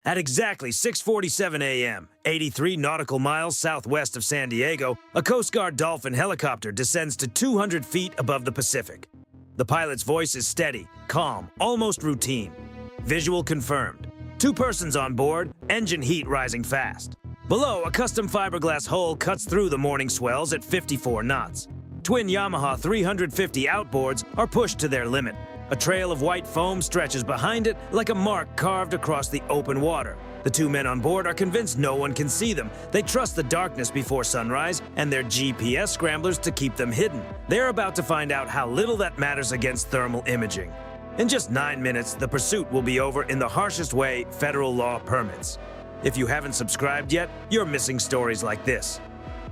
At exactly 6:47 a.m., 83 nautical miles southwest of San Diego, a Coast Guard Dolphin helicopter descends to 200 feet above the Pacific. The pilot's voice is steady, calm, almost routine. Visual confirmed. 2 persons on board, engine heat rising fast. Below, a custom fiberglass hull cuts through the morning swells at 54 knots. Twin Yamaha 350 outboards are pushed to their limit. A trail of white foam stretches behind it like a mark carved across the open water. The 2 men on board are convinced no one can see them. They trust the darkness before sunrise and their GPS scramblers to keep them hidden. They're about to find out how little that matters against thermal imaging. In just 9 minutes, the pursuit will be over in the harshest way federal law permits. If you haven't subscribed yet, you're missing stories like this.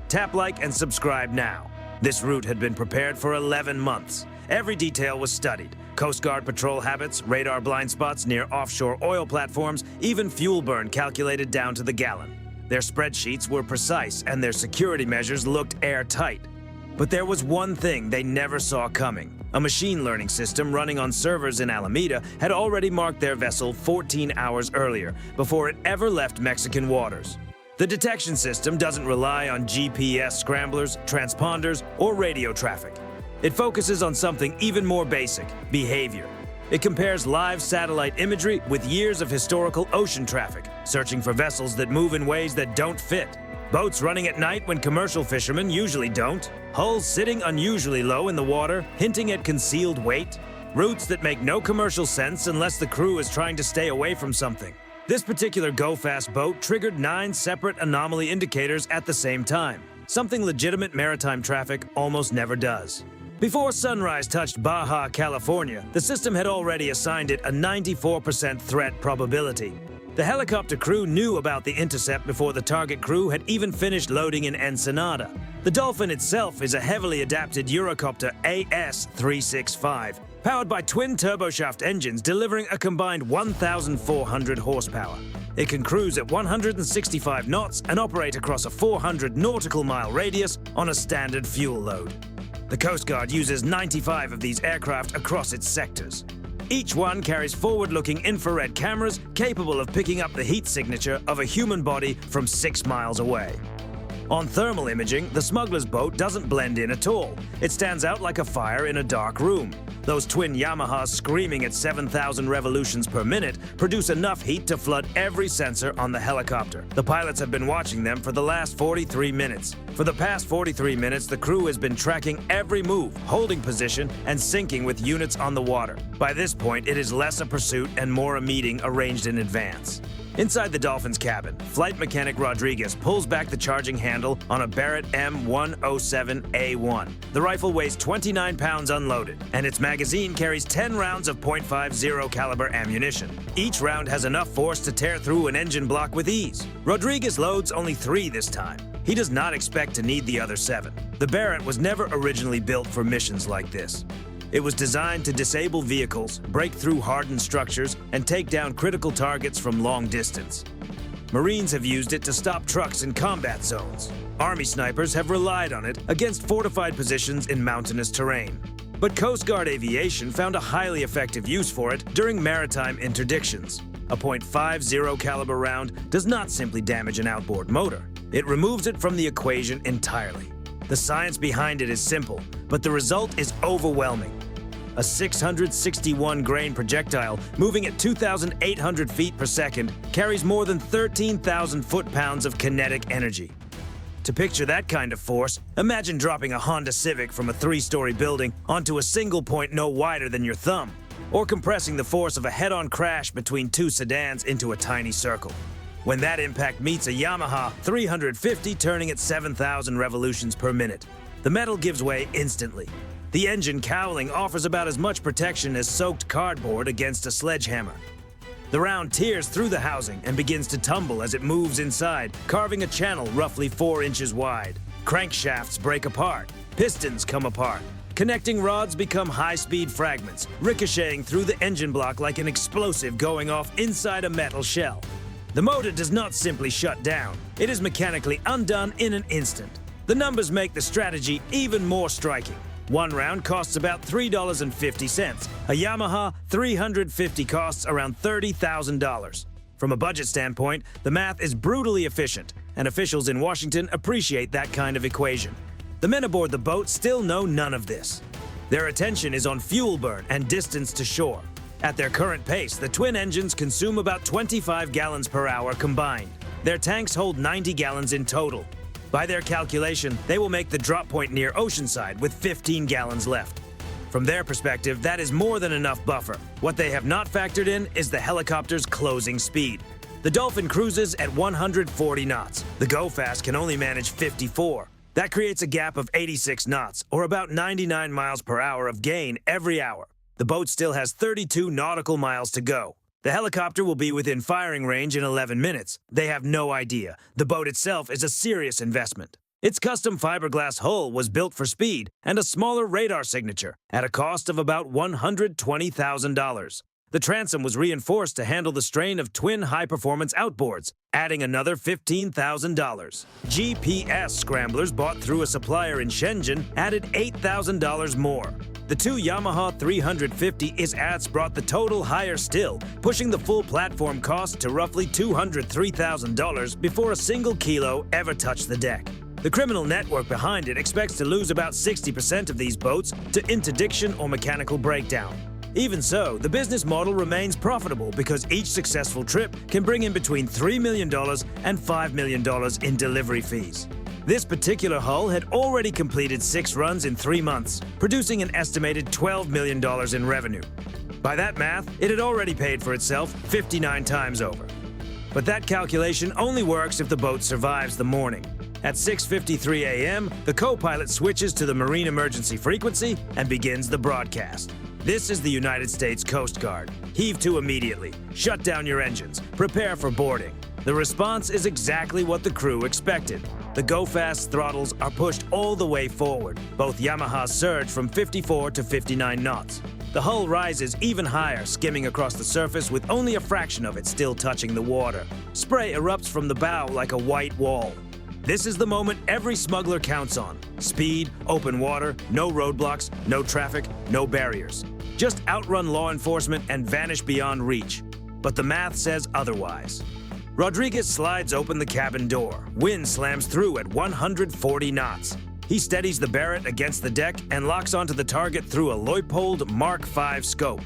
Tap like and subscribe now. This route had been prepared for 11 months. Every detail was studied. Coast Guard patrol habits, radar blind spots near offshore oil platforms, even fuel burn calculated down to the gallon. Their spreadsheets were precise and their security measures looked airtight. But there was one thing they never saw coming. A machine learning system running on servers in Alameda had already marked their vessel 14 hours earlier, before it ever left Mexican waters. The detection system doesn't rely on GPS scramblers, transponders, or radio traffic. It focuses on something even more basic: behavior. It compares live satellite imagery with years of historical ocean traffic, searching for vessels that move in ways that don't fit. Boats running at night when commercial fishermen usually don't. Hulls sitting unusually low in the water, hinting at concealed weight. Routes that make no commercial sense unless the crew is trying to stay away from something. This particular go-fast boat triggered 9 separate anomaly indicators at the same time, something legitimate maritime traffic almost never does. Before sunrise touched Baja California, the system had already assigned it a 94% threat probability. The helicopter crew knew about the intercept before the target crew had even finished loading in Ensenada. The Dolphin itself is a heavily adapted Eurocopter AS-365, powered by twin turboshaft engines delivering a combined 1,400 horsepower. It can cruise at 165 knots and operate across a 400 nautical mile radius on a standard fuel load. The Coast Guard uses 95 of these aircraft across its sectors. Each one carries forward-looking infrared cameras capable of picking up the heat signature of a human body from 6 miles away. On thermal imaging, the smuggler's boat doesn't blend in at all. It stands out like a fire in a dark room. Those twin Yamahas screaming at 7,000 revolutions per minute produce enough heat to flood every sensor on the helicopter. The pilots have been watching them for the last 43 minutes. For the past 43 minutes, the crew has been tracking every move, holding position, and syncing with units on the water. By this point, it is less a pursuit and more a meeting arranged in advance. Inside the Dolphin's cabin, flight mechanic Rodriguez pulls back the charging handle on a Barrett M107A1. The rifle weighs 29 pounds unloaded, and its magazine carries 10 rounds of .50 caliber ammunition. Each round has enough force to tear through an engine block with ease. Rodriguez loads only 3 this time. He does not expect to need the other 7. The Barrett was never originally built for missions like this. It was designed to disable vehicles, break through hardened structures, and take down critical targets from long distance. Marines have used it to stop trucks in combat zones. Army snipers have relied on it against fortified positions in mountainous terrain. But Coast Guard Aviation found a highly effective use for it during maritime interdictions. A .50 caliber round does not simply damage an outboard motor. It removes it from the equation entirely. The science behind it is simple, but the result is overwhelming. A 661-grain projectile moving at 2,800 feet per second carries more than 13,000 foot-pounds of kinetic energy. To picture that kind of force, imagine dropping a Honda Civic from a 3-story building onto a single point no wider than your thumb, or compressing the force of a head-on crash between 2 sedans into a tiny circle. When that impact meets a Yamaha 350 turning at 7,000 revolutions per minute, the metal gives way instantly. The engine cowling offers about as much protection as soaked cardboard against a sledgehammer. The round tears through the housing and begins to tumble as it moves inside, carving a channel roughly 4 inches wide. Crankshafts break apart, pistons come apart. Connecting rods become high-speed fragments, ricocheting through the engine block like an explosive going off inside a metal shell. The motor does not simply shut down. It is mechanically undone in an instant. The numbers make the strategy even more striking. One round costs about $3.50. A Yamaha 350 costs around $30,000. From a budget standpoint, the math is brutally efficient, and officials in Washington appreciate that kind of equation. The men aboard the boat still know none of this. Their attention is on fuel burn and distance to shore. At their current pace, the twin engines consume about 25 gallons per hour combined. Their tanks hold 90 gallons in total. By their calculation, they will make the drop point near Oceanside with 15 gallons left. From their perspective, that is more than enough buffer. What they have not factored in is the helicopter's closing speed. The Dolphin cruises at 140 knots. The Go Fast can only manage 54. That creates a gap of 86 knots, or about 99 miles per hour of gain every hour. The boat still has 32 nautical miles to go. The helicopter will be within firing range in 11 minutes. They have no idea. The boat itself is a serious investment. Its custom fiberglass hull was built for speed and a smaller radar signature at a cost of about $120,000. The transom was reinforced to handle the strain of twin high-performance outboards, adding another $15,000. GPS scramblers bought through a supplier in Shenzhen added $8,000 more. The two Yamaha 350 is-ats brought the total higher still, pushing the full platform cost to roughly $203,000 before a single kilo ever touched the deck. The criminal network behind it expects to lose about 60% of these boats to interdiction or mechanical breakdown. Even so, the business model remains profitable because each successful trip can bring in between $3 million and $5 million in delivery fees. This particular hull had already completed 6 runs in 3 months, producing an estimated $12 million in revenue. By that math, it had already paid for itself 59 times over. But that calculation only works if the boat survives the morning. At 6:53 a.m., the co-pilot switches to the marine emergency frequency and begins the broadcast. This is the United States Coast Guard. Heave to immediately. Shut down your engines. Prepare for boarding. The response is exactly what the crew expected. The Go Fast throttles are pushed all the way forward. Both Yamahas surge from 54 to 59 knots. The hull rises even higher, skimming across the surface with only a fraction of it still touching the water. Spray erupts from the bow like a white wall. This is the moment every smuggler counts on. Speed, open water, no roadblocks, no traffic, no barriers. Just outrun law enforcement and vanish beyond reach. But the math says otherwise. Rodriguez slides open the cabin door. Wind slams through at 140 knots. He steadies the Barrett against the deck and locks onto the target through a Leupold Mark V scope.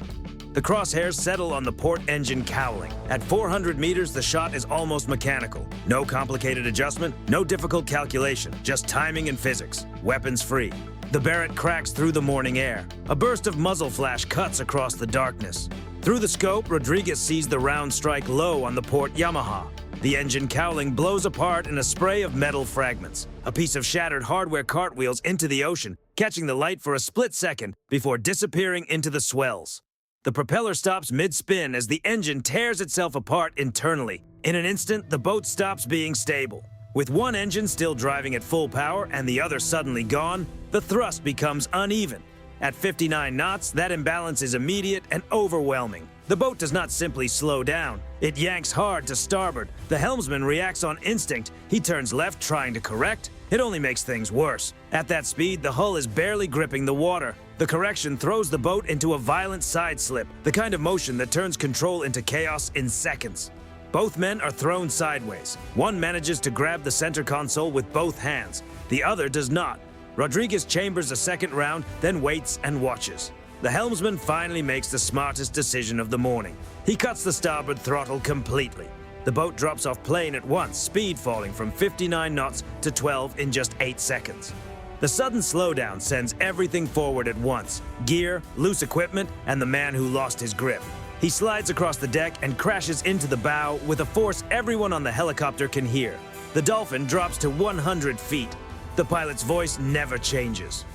The crosshairs settle on the port engine cowling. At 400 meters, the shot is almost mechanical. No complicated adjustment, no difficult calculation, just timing and physics. Weapons free. The Barrett cracks through the morning air. A burst of muzzle flash cuts across the darkness. Through the scope, Rodriguez sees the round strike low on the port Yamaha. The engine cowling blows apart in a spray of metal fragments. A piece of shattered hardware cartwheels into the ocean, catching the light for a split second before disappearing into the swells. The propeller stops mid-spin as the engine tears itself apart internally. In an instant, the boat stops being stable. With one engine still driving at full power and the other suddenly gone, the thrust becomes uneven. At 59 knots, that imbalance is immediate and overwhelming. The boat does not simply slow down. It yanks hard to starboard. The helmsman reacts on instinct. He turns left, trying to correct. It only makes things worse. At that speed, the hull is barely gripping the water. The correction throws the boat into a violent side slip, the kind of motion that turns control into chaos in seconds. Both men are thrown sideways. One manages to grab the center console with both hands. The other does not. Rodriguez chambers a second round, then waits and watches. The helmsman finally makes the smartest decision of the morning. He cuts the starboard throttle completely. The boat drops off plane at once, speed falling from 59 knots to 12 in just 8 seconds. The sudden slowdown sends everything forward at once: gear, loose equipment, and the man who lost his grip. He slides across the deck and crashes into the bow with a force everyone on the helicopter can hear. The Dolphin drops to 100 feet. The pilot's voice never changes.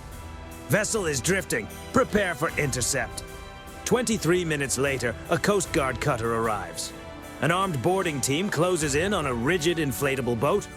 Vessel is drifting. Prepare for intercept. 23 minutes later, a Coast Guard cutter arrives. An armed boarding team closes in on a rigid inflatable boat.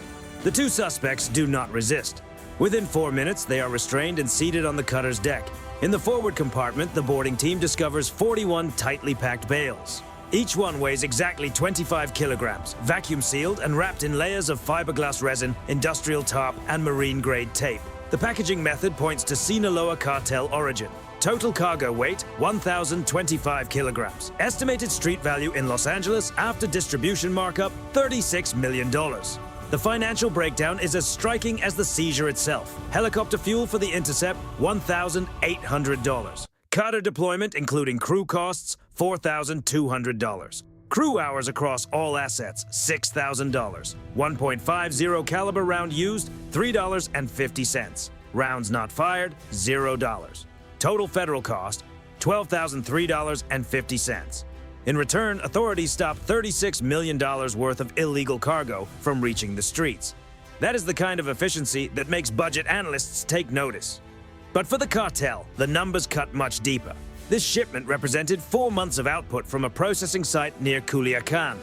The two suspects do not resist. Within 4 minutes, they are restrained and seated on the cutter's deck. In the forward compartment, the boarding team discovers 41 tightly packed bales. Each one weighs exactly 25 kilograms, vacuum-sealed and wrapped in layers of fiberglass resin, industrial tarp, and marine-grade tape. The packaging method points to Sinaloa cartel origin. Total cargo weight, 1,025 kilograms. Estimated street value in Los Angeles after distribution markup, $36 million. The financial breakdown is as striking as the seizure itself. Helicopter fuel for the intercept, $1,800. Cutter deployment, including crew costs, $4,200. Crew hours across all assets, $6,000. 1.50 caliber round used, $3.50. Rounds not fired, $0. Total federal cost, $12,003.50. In return, authorities stopped $36 million worth of illegal cargo from reaching the streets. That is the kind of efficiency that makes budget analysts take notice. But for the cartel, the numbers cut much deeper. This shipment represented 4 months of output from a processing site near Culiacan.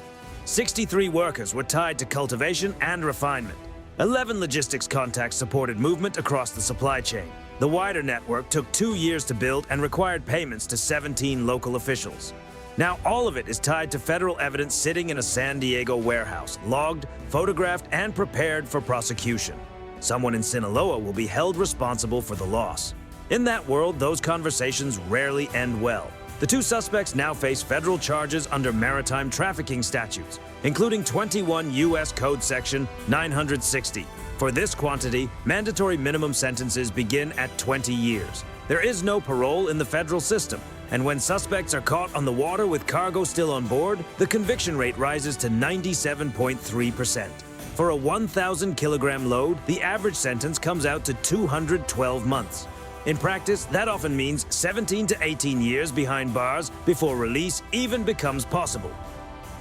63 workers were tied to cultivation and refinement. 11 logistics contacts supported movement across the supply chain. The wider network took 2 years to build and required payments to 17 local officials. Now all of it is tied to federal evidence sitting in a San Diego warehouse, logged, photographed, and prepared for prosecution. Someone in Sinaloa will be held responsible for the loss. In that world, those conversations rarely end well. The 2 suspects now face federal charges under maritime trafficking statutes, including 21 U.S. Code Section 960. For this quantity, mandatory minimum sentences begin at 20 years. There is no parole in the federal system, and when suspects are caught on the water with cargo still on board, the conviction rate rises to 97.3%. For a 1,000-kilogram load, the average sentence comes out to 212 months. In practice, that often means 17 to 18 years behind bars before release even becomes possible.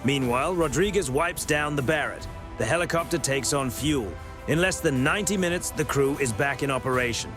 Meanwhile, Rodriguez wipes down the Barrett. The helicopter takes on fuel. In less than 90 minutes, the crew is back in operation.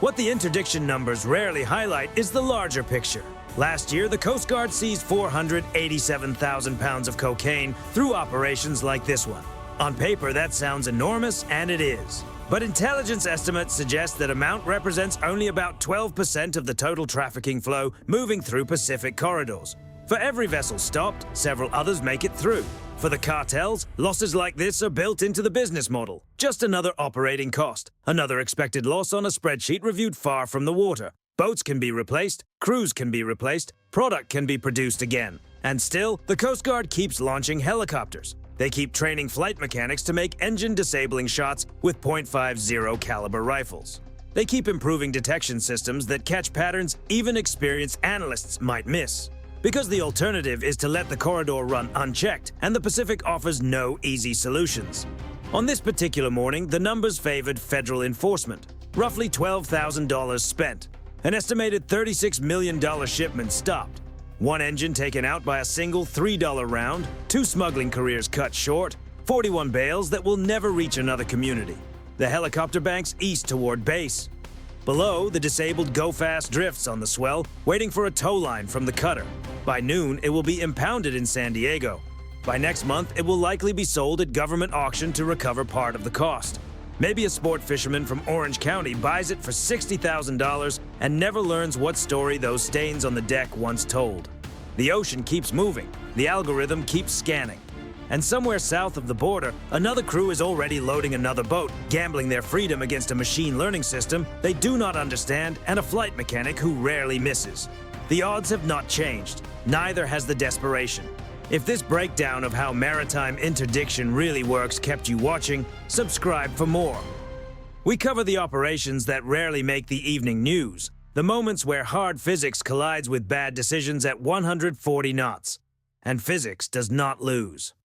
What the interdiction numbers rarely highlight is the larger picture. Last year, the Coast Guard seized 487,000 pounds of cocaine through operations like this one. On paper, that sounds enormous, and it is. But intelligence estimates suggest that amount represents only about 12% of the total trafficking flow moving through Pacific corridors. For every vessel stopped, several others make it through. For the cartels, losses like this are built into the business model. Just another operating cost. Another expected loss on a spreadsheet reviewed far from the water. Boats can be replaced, crews can be replaced, product can be produced again. And still, the Coast Guard keeps launching helicopters. They keep training flight mechanics to make engine-disabling shots with .50 caliber rifles. They keep improving detection systems that catch patterns even experienced analysts might miss. Because the alternative is to let the corridor run unchecked, and the Pacific offers no easy solutions. On this particular morning, the numbers favored federal enforcement. Roughly $12,000 spent. An estimated $36 million shipment stopped. 1 engine taken out by a single $3 round, 2 smuggling careers cut short, 41 bales that will never reach another community. The helicopter banks east toward base. Below, the disabled Go-Fast drifts on the swell, waiting for a tow line from the cutter. By noon, it will be impounded in San Diego. By next month, it will likely be sold at government auction to recover part of the cost. Maybe a sport fisherman from Orange County buys it for $60,000 and never learns what story those stains on the deck once told. The ocean keeps moving. The algorithm keeps scanning. And somewhere south of the border, another crew is already loading another boat, gambling their freedom against a machine learning system they do not understand and a flight mechanic who rarely misses. The odds have not changed. Neither has the desperation. If this breakdown of how maritime interdiction really works kept you watching, subscribe for more. We cover the operations that rarely make the evening news, the moments where hard physics collides with bad decisions at 140 knots. And physics does not lose.